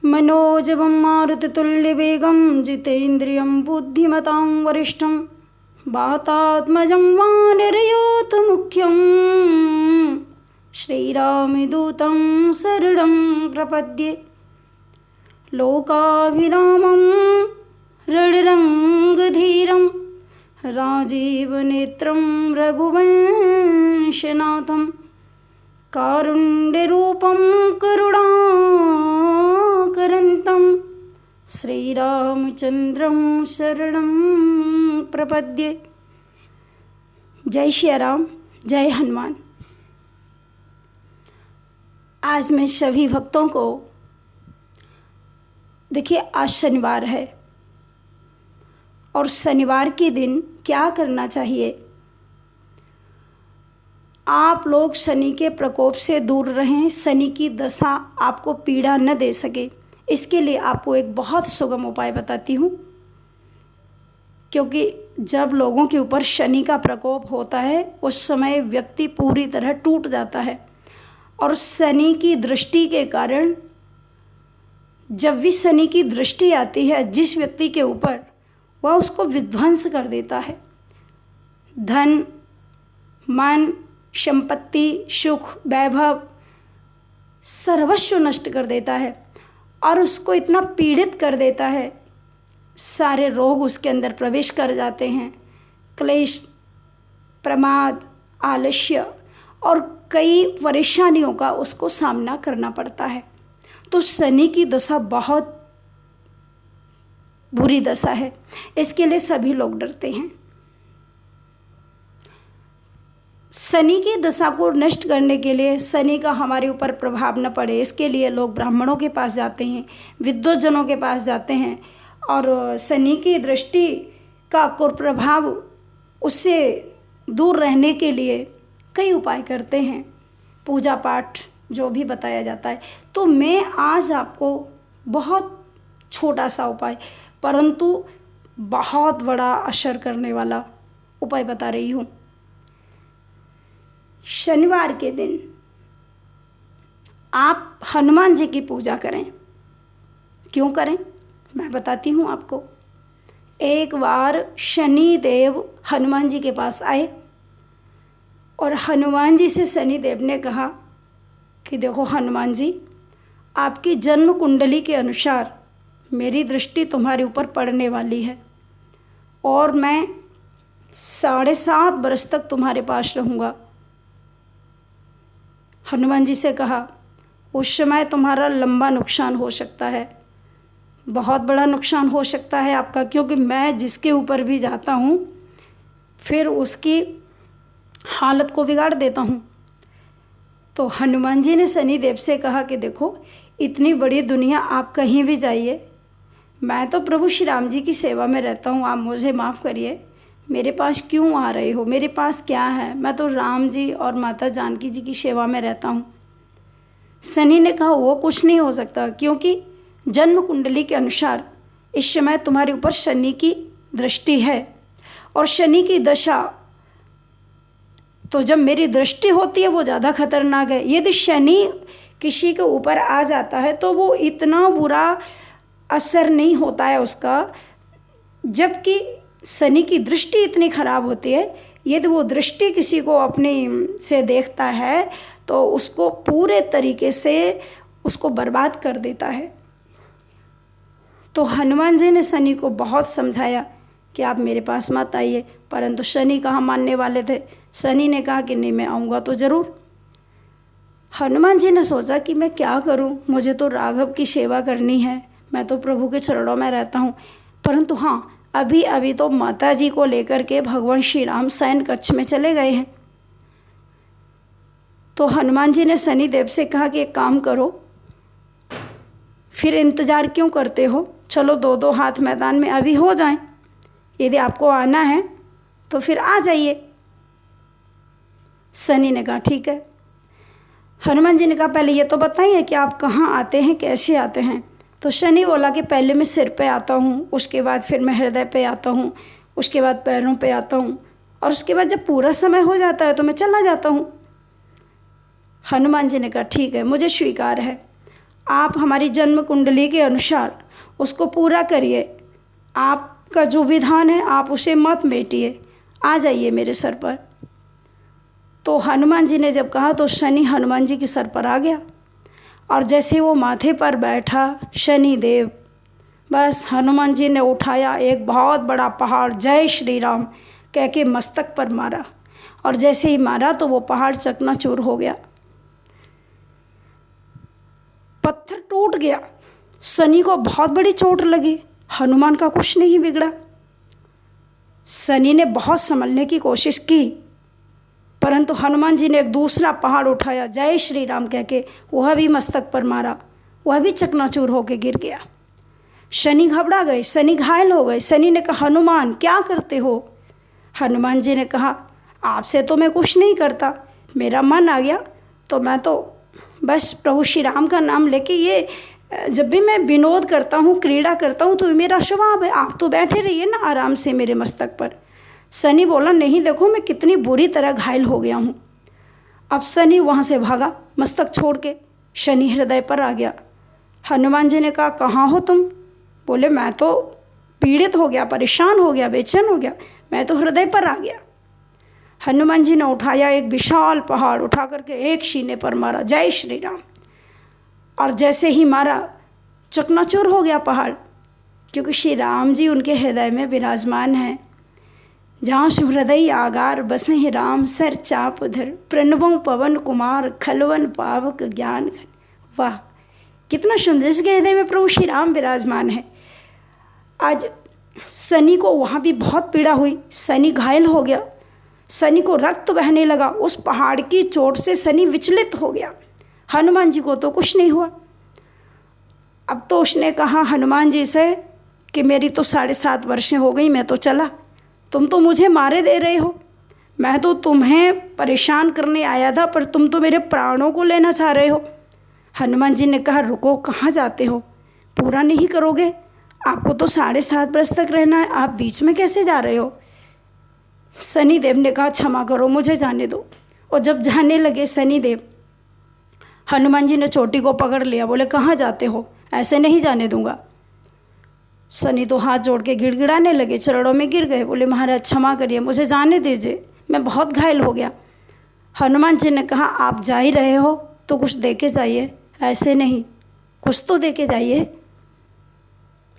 मनोजवं मारुततुल्यवेगं जितेन्द्रियं बुद्धिमतां वरिष्ठं वातात्मजं वानरयूथमुख्यं श्रीरामदूतं शरणं प्रपद्ये। लोकाभिरामं रणरङ्गधीरं राजीवनेत्रं रघुवंशनाथं कारुण्यरूपं करुणाकरन्तं श्रीरामचन्द्रं शरणं प्रपद्ये। जय श्री राम, जय हनुमान। आज मैं सभी भक्तों को, देखिए आज शनिवार है और शनिवार के दिन क्या करना चाहिए। आप लोग शनि के प्रकोप से दूर रहें, शनि की दशा आपको पीड़ा न दे सके, इसके लिए आपको एक बहुत सुगम उपाय बताती हूँ। क्योंकि जब लोगों के ऊपर शनि का प्रकोप होता है उस समय व्यक्ति पूरी तरह टूट जाता है और शनि की दृष्टि के कारण, जब भी शनि की दृष्टि आती है जिस व्यक्ति के ऊपर, वह उसको विध्वंस कर देता है। धन, मन, संपत्ति, सुख, वैभव सर्वस्व नष्ट कर देता है और उसको इतना पीड़ित कर देता है, सारे रोग उसके अंदर प्रवेश कर जाते हैं। क्लेश, प्रमाद, आलस्य और कई परेशानियों का उसको सामना करना पड़ता है। तो शनि की दशा बहुत बुरी दशा है, इसके लिए सभी लोग डरते हैं। शनि की दशा को नष्ट करने के लिए, शनि का हमारे ऊपर प्रभाव न पड़े, इसके लिए लोग ब्राह्मणों के पास जाते हैं, विद्वज्जनों के पास जाते हैं और शनि की दृष्टि का कुप्रभाव उससे दूर रहने के लिए कई उपाय करते हैं, पूजा पाठ जो भी बताया जाता है। तो मैं आज आपको बहुत छोटा सा उपाय परंतु बहुत बड़ा असर करने वाला उपाय बता रही हूँ। शनिवार के दिन आप हनुमान जी की पूजा करें। क्यों करें मैं बताती हूँ आपको। एक बार शनि देव हनुमान जी के पास आए और हनुमान जी से शनि देव ने कहा कि देखो हनुमान जी, आपकी जन्म कुंडली के अनुसार मेरी दृष्टि तुम्हारे ऊपर पड़ने वाली है और मैं 7.5 वर्ष तक तुम्हारे पास रहूँगा। हनुमान जी से कहा उस समय तुम्हारा लंबा नुकसान हो सकता है, बहुत बड़ा नुकसान हो सकता है आपका, क्योंकि मैं जिसके ऊपर भी जाता हूँ फिर उसकी हालत को बिगाड़ देता हूँ। तो हनुमान जी ने शनिदेव से कहा कि देखो इतनी बड़ी दुनिया, आप कहीं भी जाइए, मैं तो प्रभु श्री राम जी की सेवा में रहता हूँ, आप मुझे माफ़ करिए, मेरे पास क्यों आ रहे हो, मेरे पास क्या है, मैं तो राम जी और माता जानकी जी की सेवा में रहता हूँ। शनि ने कहा वो कुछ नहीं हो सकता, क्योंकि जन्म कुंडली के अनुसार इस समय तुम्हारे ऊपर शनि की दृष्टि है और शनि की दशा, तो जब मेरी दृष्टि होती है वो ज़्यादा खतरनाक है। यदि शनि किसी के ऊपर आ जाता है तो वो इतना बुरा असर नहीं होता है उसका, जबकि शनि की दृष्टि इतनी खराब होती है, यदि वो दृष्टि किसी को अपनी से देखता है तो उसको पूरे तरीके से उसको बर्बाद कर देता है। तो हनुमान जी ने शनि को बहुत समझाया कि आप मेरे पास मत आइए, परंतु शनि कहाँ मानने वाले थे। शनि ने कहा कि नहीं, मैं आऊँगा तो ज़रूर। हनुमान जी ने सोचा कि मैं क्या करूँ, मुझे तो राघव की सेवा करनी है, मैं तो प्रभु के चरणों में रहता हूँ, परंतु हाँ अभी अभी तो माता जी को लेकर के भगवान श्री राम शयन कक्ष में चले गए हैं। तो हनुमान जी ने शनि देव से कहा कि एक काम करो, फिर इंतज़ार क्यों करते हो, चलो 2-2 हाथ मैदान में अभी हो जाएं, यदि आपको आना है तो फिर आ जाइए। शनि ने कहा ठीक है। हनुमान जी ने कहा पहले ये तो बताइए कि आप कहाँ आते हैं, कैसे आते हैं। तो शनि बोला कि पहले मैं सिर पे आता हूँ, उसके बाद फिर मैं हृदय पे आता हूँ, उसके बाद पैरों पे आता हूँ, और उसके बाद जब पूरा समय हो जाता है तो मैं चला जाता हूँ। हनुमान जी ने कहा ठीक है, मुझे स्वीकार है, आप हमारी जन्म कुंडली के अनुसार उसको पूरा करिए, आपका जो विधान है आप उसे मत मेटिए, आ जाइए मेरे सर पर। तो हनुमान जी ने जब कहा तो शनि हनुमान जी के सर पर आ गया, और जैसे वो माथे पर बैठा शनि देव, बस हनुमान जी ने उठाया एक बहुत बड़ा पहाड़, जय श्री राम कह के मस्तक पर मारा, और जैसे ही मारा तो वो पहाड़ चकनाचूर हो गया, पत्थर टूट गया। शनि को बहुत बड़ी चोट लगी, हनुमान का कुछ नहीं बिगड़ा। शनि ने बहुत संभलने की कोशिश की, परंतु हनुमान जी ने एक दूसरा पहाड़ उठाया, जय श्री राम कह के वह भी मस्तक पर मारा, वह भी चकनाचूर होकर गिर गया। शनि घबरा गए, शनि घायल हो गए। शनि ने कहा हनुमान क्या करते हो? हनुमान जी ने कहा आपसे तो मैं कुछ नहीं करता, मेरा मन आ गया तो मैं तो बस प्रभु श्री राम का नाम लेके ये जब भी मैं विनोद करता हूँ, क्रीड़ा करता हूँ तो मेरा स्वभाव है, आप तो बैठे रहिए ना आराम से मेरे मस्तक पर। शनि बोला नहीं, देखो मैं कितनी बुरी तरह घायल हो गया हूँ। अब शनि वहाँ से भागा मस्तक छोड़ के, शनि हृदय पर आ गया। हनुमान जी ने कहा कहाँ हो तुम? बोले मैं तो पीड़ित हो गया, परेशान हो गया, बेचैन हो गया, मैं तो हृदय पर आ गया। हनुमान जी ने उठाया एक विशाल पहाड़, उठा करके एक सीने पर मारा, जय श्री राम, और जैसे ही मारा चकनाचूर हो गया पहाड़, क्योंकि श्री राम जी उनके हृदय में विराजमान हैं। जहाँ हृदय आगार बसे ही राम, सर चाप उधर, प्रणवों पवन कुमार, खलवन पावक ज्ञान घन। वाह कितना सुंदर, इसके हृदय में प्रभु श्री राम विराजमान है। आज शनि को वहाँ भी बहुत पीड़ा हुई, शनि घायल हो गया, शनि को रक्त बहने लगा, उस पहाड़ की चोट से शनि विचलित हो गया। हनुमान जी को तो कुछ नहीं हुआ। अब तो उसने कहा हनुमान जी से कि मेरी तो 7.5 वर्षें हो गई, मैं तो चला, तुम तो मुझे मारे दे रहे हो, मैं तो तुम्हें परेशान करने आया था, पर तुम तो मेरे प्राणों को लेना चाह रहे हो। हनुमान जी ने कहा रुको, कहाँ जाते हो, पूरा नहीं करोगे, आपको तो 7.5 वर्ष तक रहना है, आप बीच में कैसे जा रहे हो? शनिदेव ने कहा क्षमा करो, मुझे जाने दो। और जब जाने लगे शनिदेव, हनुमान जी ने चोटी को पकड़ लिया, बोले कहाँ जाते हो, ऐसे नहीं जाने दूंगा। शनि तो हाथ जोड़ के गिड़गिड़ाने लगे, चरणों में गिर गए, बोले महाराज क्षमा करिए, मुझे जाने दीजिए, मैं बहुत घायल हो गया। हनुमान जी ने कहा आप जा ही रहे हो तो कुछ दे के जाइए, ऐसे नहीं, कुछ तो दे के जाइए।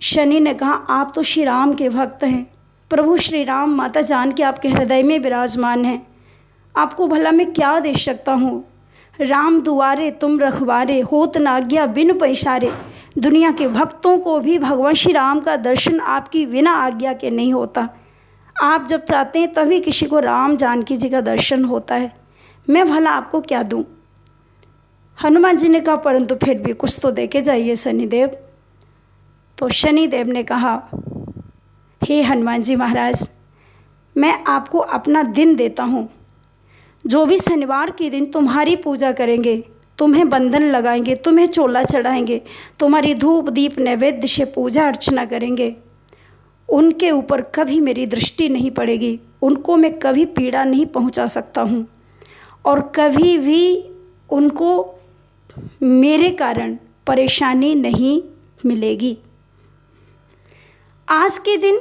शनि ने कहा आप तो श्री राम के भक्त हैं, प्रभु श्री राम माता जान के आपके हृदय में विराजमान हैं, आपको भला मैं क्या दे सकता हूँ? राम दुआरे तुम रखवारे, होत न आज्ञा बिन पैसारे। दुनिया के भक्तों को भी भगवान श्री राम का दर्शन आपकी बिना आज्ञा के नहीं होता, आप जब चाहते हैं तभी किसी को राम जानकी जी का दर्शन होता है, मैं भला आपको क्या दूँ? हनुमान जी ने कहा परंतु फिर भी कुछ तो दे के जाइए शनिदेव। तो शनिदेव ने कहा हे हनुमान जी महाराज, मैं आपको अपना दिन देता हूँ, जो भी शनिवार के दिन तुम्हारी पूजा करेंगे, तुम्हें बंधन लगाएंगे, तुम्हें चोला चढ़ाएंगे, तुम्हारी धूप दीप नैवेद्य से पूजा अर्चना करेंगे, उनके ऊपर कभी मेरी दृष्टि नहीं पड़ेगी, उनको मैं कभी पीड़ा नहीं पहुंचा सकता हूं, और कभी भी उनको मेरे कारण परेशानी नहीं मिलेगी। आज के दिन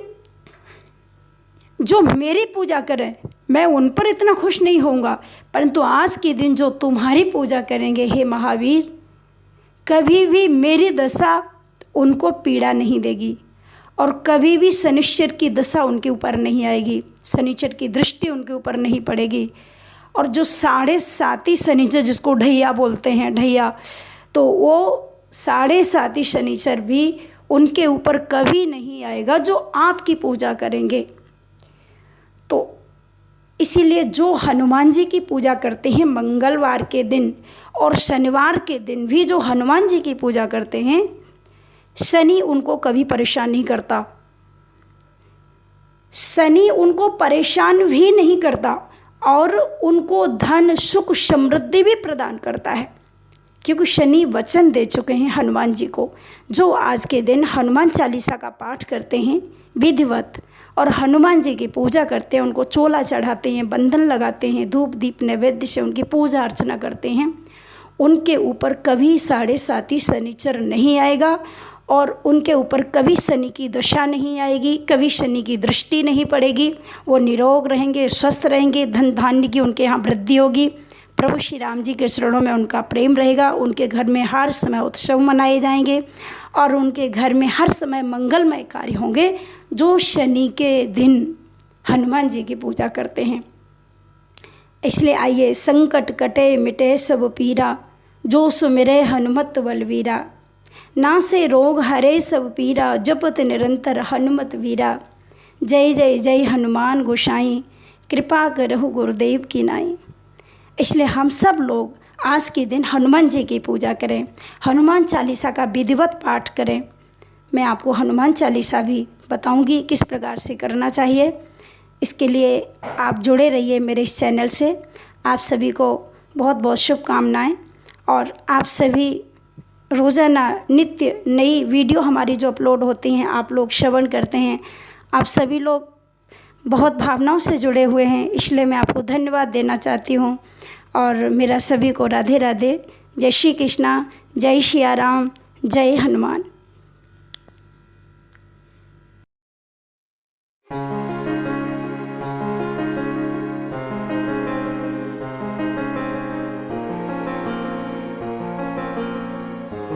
जो मेरी पूजा करें मैं उन पर इतना खुश नहीं होऊंगा, परंतु आज के दिन जो तुम्हारी पूजा करेंगे हे महावीर, कभी भी मेरी दशा उनको पीड़ा नहीं देगी, और कभी भी शनिश्चर की दशा उनके ऊपर नहीं आएगी, शनिश्चर की दृष्टि उनके ऊपर नहीं पड़ेगी। और जो 7.5 शनिचर जिसको ढैया बोलते हैं, ढैया, तो वो 7.5 शनिचर भी उनके ऊपर कभी नहीं आएगा जो आपकी पूजा करेंगे। तो इसीलिए जो हनुमान जी की पूजा करते हैं मंगलवार के दिन और शनिवार के दिन भी जो हनुमान जी की पूजा करते हैं, शनि उनको कभी परेशान नहीं करता, शनि उनको परेशान भी नहीं करता, और उनको धन सुख समृद्धि भी प्रदान करता है। क्योंकि शनि वचन दे चुके हैं हनुमान जी को। जो आज के दिन हनुमान चालीसा का पाठ करते हैं विधिवत और हनुमान जी की पूजा करते हैं, उनको चोला चढ़ाते हैं, बंधन लगाते हैं, धूप दीप नैवेद्य से उनकी पूजा अर्चना करते हैं, उनके ऊपर कभी 7.5 शनिचर नहीं आएगा और उनके ऊपर कभी शनि की दशा नहीं आएगी, कभी शनि की दृष्टि नहीं पड़ेगी। वो निरोग रहेंगे, स्वस्थ रहेंगे, धन धान्य की उनके यहाँ वृद्धि होगी। प्रभु श्री राम जी के चरणों में उनका प्रेम रहेगा। उनके घर में हर समय उत्सव मनाए जाएंगे और उनके घर में हर समय मंगलमय कार्य होंगे जो शनि के दिन हनुमान जी की पूजा करते हैं। इसलिए आइए, संकट कटे मिटे सब पीरा, जो सुमिरे हनुमत बलवीरा, नासे रोग हरे सब पीरा, जपत निरंतर हनुमत वीरा। जय जय जय हनुमान गोसाई, कृपा करहु गुरुदेव की नाई। इसलिए हम सब लोग आज के दिन हनुमान जी की पूजा करें, हनुमान चालीसा का विधिवत पाठ करें। मैं आपको हनुमान चालीसा भी बताऊंगी किस प्रकार से करना चाहिए। इसके लिए आप जुड़े रहिए मेरे इस चैनल से। आप सभी को बहुत बहुत शुभकामनाएं और आप सभी रोज़ाना नित्य नई वीडियो हमारी जो अपलोड होती हैं आप लोग श्रवण करते हैं। आप सभी लोग बहुत भावनाओं से जुड़े हुए हैं, इसलिए मैं आपको धन्यवाद देना चाहती हूँ। और मेरा सभी को राधे राधे, जय श्री कृष्णा, जय सिया राम, जय हनुमान।